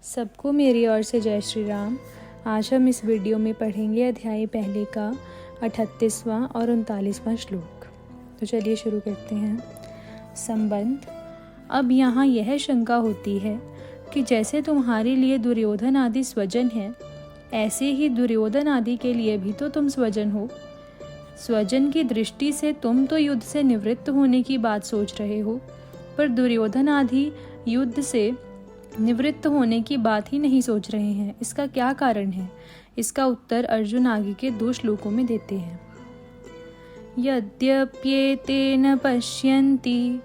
सबको मेरी ओर से जय श्री राम। आज हम इस वीडियो में पढ़ेंगे अध्याय पहले का 38वां और 39वां श्लोक। तो चलिए शुरू करते हैं। संबंध। अब यहाँ यह शंका होती है कि जैसे तुम्हारे लिए दुर्योधन आदि स्वजन हैं, ऐसे ही दुर्योधन आदि के लिए भी तो तुम स्वजन हो। स्वजन की दृष्टि से तुम तो युद्ध से निवृत्त होने की बात सोच रहे हो, पर दुर्योधन आदि युद्ध से निवृत्त होने की बात ही नहीं सोच रहे हैं। इसका क्या कारण है? इसका उत्तर अर्जुन आगे के 2 श्लोकों में देते हैं। यद्यप्येतेन पश्यन्ति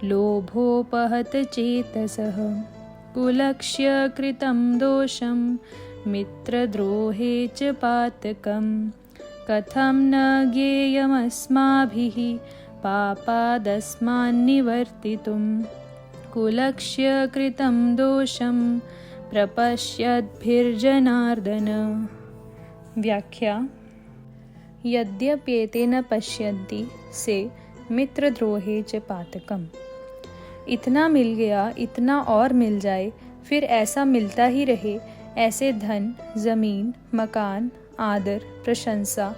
लोभोपहत चेतसः कुलक्ष्य कृतं दोषं मित्रद्रोहे च पातकं कथं न ज्ञेयमस्माभिः पापादस्मान्निवर्तितुम् कुलक्ष्य कृतं दोषं प्रपश्यद्भिर्जनार्दन। व्याख्या। यद्यप्येतेन पश्यन्ति से मित्रद्रोहे च पातकम्। इतना मिल गया, इतना और मिल जाए, फिर ऐसा मिलता ही रहे, ऐसे धन, जमीन, मकान, आदर, प्रशंसा,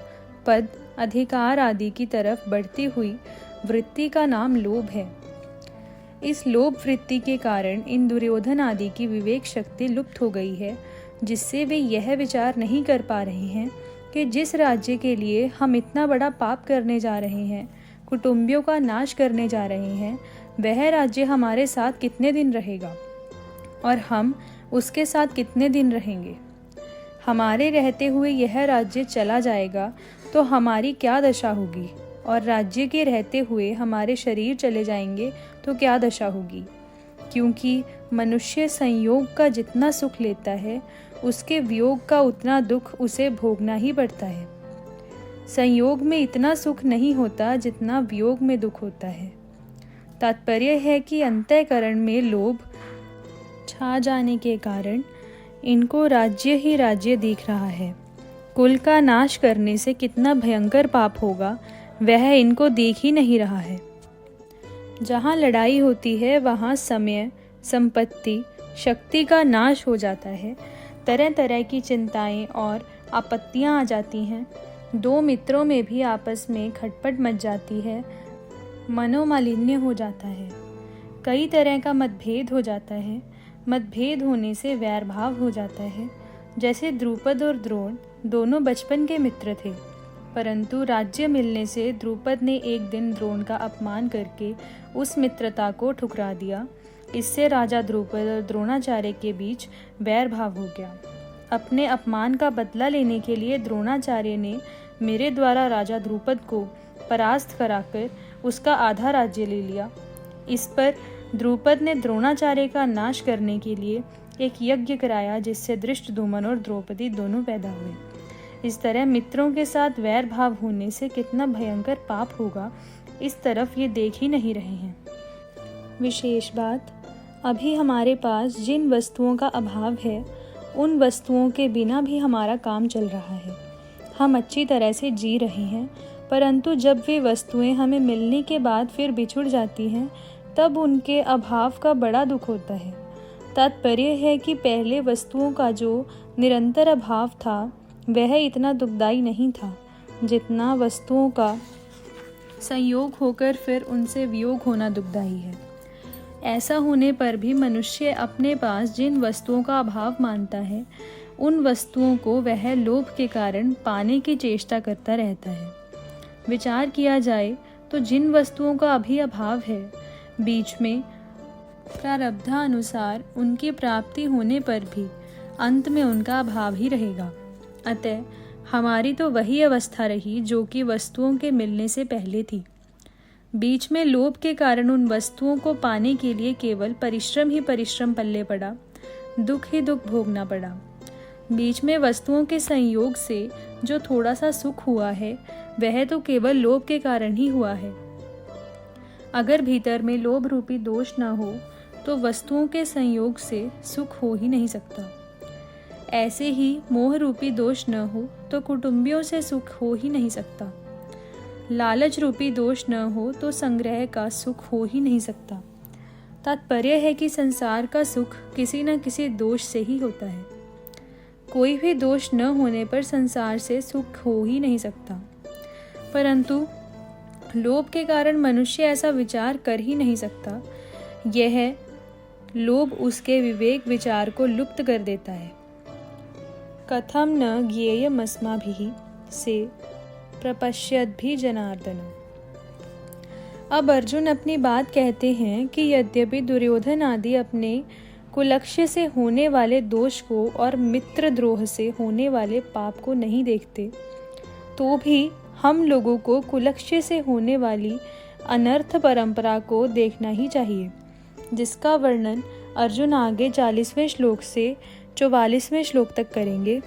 पद, अधिकार आदि की तरफ बढ़ती हुई वृत्ति का नाम लोभ है। इस लोभ वृत्ति के कारण इन दुर्योधन आदि की विवेक शक्ति लुप्त हो गई है, जिससे वे यह विचार नहीं कर पा रहे हैं कि जिस राज्य के लिए हम इतना बड़ा पाप करने जा रहे हैं, कुटुंबियों का नाश करने जा रहे हैं, वह राज्य हमारे साथ कितने दिन रहेगा और हम उसके साथ कितने दिन रहेंगे। हमारे रहते हुए यह राज्य चला जाएगा तो हमारी क्या दशा होगी, और राज्य के रहते हुए हमारे शरीर चले जाएंगे तो क्या दशा होगी। क्योंकि मनुष्य संयोग का जितना सुख लेता है, उसके वियोग का उतना दुख उसे भोगना ही पड़ता है। संयोग में इतना सुख नहीं होता जितना वियोग में दुख होता है। तात्पर्य है कि अंतःकरण में लोभ छा जाने के कारण इनको राज्य ही राज्य दिख रहा है। कुल का नाश करने से कितना भयंकर पाप होगा, वह इनको देख ही नहीं रहा है। जहाँ लड़ाई होती है वहाँ समय, संपत्ति, शक्ति का नाश हो जाता है। तरह तरह की चिंताएं और आपत्तियाँ आ जाती हैं। 2 मित्रों में भी आपस में खटपट मच जाती है। मनोमालिन्य हो जाता है। कई तरह का मतभेद हो जाता है। मतभेद होने से वैर भाव हो जाता है। जैसे द्रुपद और द्रोण दोनों बचपन के मित्र थे, परंतु राज्य मिलने से द्रुपद ने एक दिन द्रोण का अपमान करके उस मित्रता को ठुकरा दिया। इससे राजा द्रुपद और द्रोणाचार्य के बीच वैर भाव हो गया। अपने अपमान का बदला लेने के लिए द्रोणाचार्य ने मेरे द्वारा राजा द्रुपद को परास्त कराकर उसका आधा राज्य ले लिया। इस पर द्रुपद ने द्रोणाचार्य का नाश करने के लिए एक यज्ञ कराया, जिससे धृष्टद्युम्न और द्रौपदी दोनों पैदा हुए। इस तरह मित्रों के साथ वैर भाव होने से कितना भयंकर पाप होगा, इस तरफ ये देख ही नहीं रहे हैं। विशेष बात, अभी हमारे पास जिन वस्तुओं का अभाव है, उन वस्तुओं के बिना भी हमारा काम चल रहा है। हम अच्छी तरह से जी रहे हैं, परंतु जब वे वस्तुएं हमें मिलने के बाद फिर बिछुड़ जाती हैं, तब उनके अभाव का बड़ा दुख होता है। तात्पर्य है कि पहले वस्तुओं का जो निरंतर अभाव था, वह इतना दुखदाई नहीं था जितना वस्तुओं का संयोग होकर फिर उनसे वियोग होना दुखदाई है। ऐसा होने पर भी मनुष्य अपने पास जिन वस्तुओं का अभाव मानता है, उन वस्तुओं को वह लोभ के कारण पाने की चेष्टा करता रहता है। विचार किया जाए तो जिन वस्तुओं का अभी अभाव है, बीच में प्रारब्धानुसार उनकी प्राप्ति होने पर भी अंत में उनका अभाव ही रहेगा। अतः हमारी तो वही अवस्था रही जो कि वस्तुओं के मिलने से पहले थी। बीच में लोभ के कारण उन वस्तुओं को पाने के लिए केवल परिश्रम ही परिश्रम पल्ले पड़ा, दुख ही दुख भोगना पड़ा। बीच में वस्तुओं के संयोग से जो थोड़ा सा सुख हुआ है, वह तो केवल लोभ के कारण ही हुआ है। अगर भीतर में लोभ रूपी दोष न हो तो वस्तुओं के संयोग से सुख हो ही नहीं सकता। ऐसे ही मोह रूपी दोष न हो तो कुटुंबियों से सुख हो ही नहीं सकता। लालच रूपी दोष न हो तो संग्रह का सुख हो ही नहीं सकता। तात्पर्य है कि संसार का सुख किसी न किसी दोष से ही होता है। कोई भी दोष न होने पर संसार से सुख हो ही नहीं सकता। परंतु लोभ के कारण मनुष्य ऐसा विचार कर ही नहीं सकता। यह लोभ उसके विवेक विचार को लुप्त कर देता है। कथम न ज्ञेयमस्माभिः से प्रपश्यद्भिः जनार्दन। अब अर्जुन अपनी बात कहते हैं कि यद्यपि दुर्योधन आदि अपने कुलक्ष्य से होने वाले दोष को और मित्रद्रोह से होने वाले पाप को नहीं देखते, तो भी हम लोगों को कुलक्ष्य से होने वाली अनर्थ परंपरा को देखना ही चाहिए, जिसका वर्णन अर्जुन आगे 40वें श्लोक से 44वें श्लोक तक करेंगे।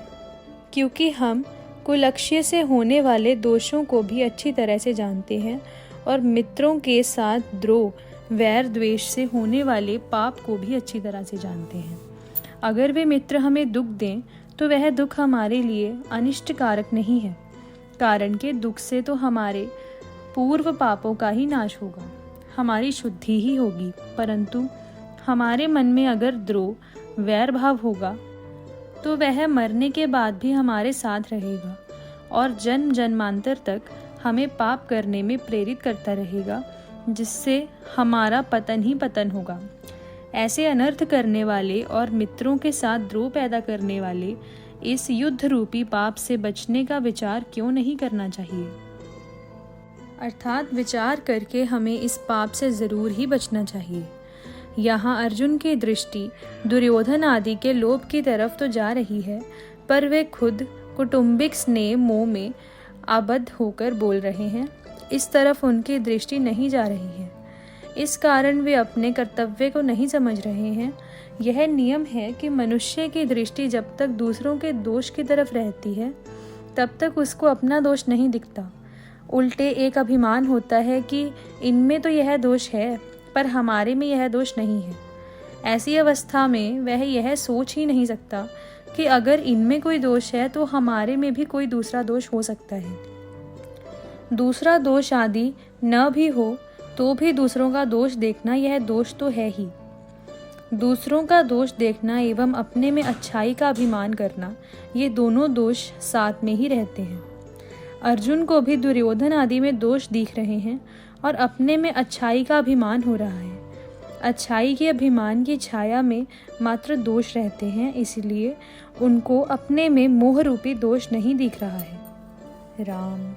क्योंकि हम कुलक्ष्य से होने वाले दोषों को भी अच्छी तरह से जानते हैं और मित्रों के साथ द्रोह वैर द्वेष से होने वाले पाप को भी अच्छी तरह से जानते हैं। अगर वे मित्र हमें दुख दें तो वह दुख हमारे लिए अनिष्टकारक नहीं है, कारण के दुख से तो हमारे पूर्व पापों का ही नाश होगा, हमारी शुद्धि ही होगी। परंतु हमारे मन में अगर द्रोह वैर भाव होगा तो वह मरने के बाद भी हमारे साथ रहेगा और जन्म जन्मांतर तक हमें पाप करने में प्रेरित करता रहेगा, जिससे हमारा पतन ही पतन होगा। ऐसे अनर्थ करने वाले और मित्रों के साथ द्रोह पैदा करने वाले इस युद्ध रूपी पाप से बचने का विचार क्यों नहीं करना चाहिए? अर्थात विचार करके हमें इस पाप से जरूर ही बचना चाहिए। यहाँ अर्जुन की दृष्टि दुर्योधन आदि के लोभ की तरफ तो जा रही है, पर वे खुद कौटुंबिक स्नेह मोह में आबद्ध होकर बोल रहे हैं, इस तरफ उनकी दृष्टि नहीं जा रही है। इस कारण वे अपने कर्तव्य को नहीं समझ रहे हैं। यह नियम है कि मनुष्य की दृष्टि जब तक दूसरों के दोष की तरफ रहती है तब तक उसको अपना दोष नहीं दिखता। उल्टे एक अभिमान होता है कि इनमें तो यह दोष है पर हमारे में यह दोष नहीं है। ऐसी अवस्था में वह यह सोच ही नहीं सकता कि अगर इनमें कोई दोष है तो हमारे में भी कोई दूसरा दोष हो सकता है। दूसरा दोष आदि न भी हो तो भी दूसरों का दोष देखना यह दोष तो है ही। दूसरों का दोष देखना एवं अपने में अच्छाई का अभिमान करना, ये दोनों दोष साथ में ही रहते हैं। अर्जुन को भी दुर्योधन आदि में दोष दिख रहे हैं और अपने में अच्छाई का अभिमान हो रहा है। अच्छाई के अभिमान की छाया में मात्र दोष रहते हैं, इसलिए उनको अपने में मोह रूपी दोष नहीं दिख रहा है। राम।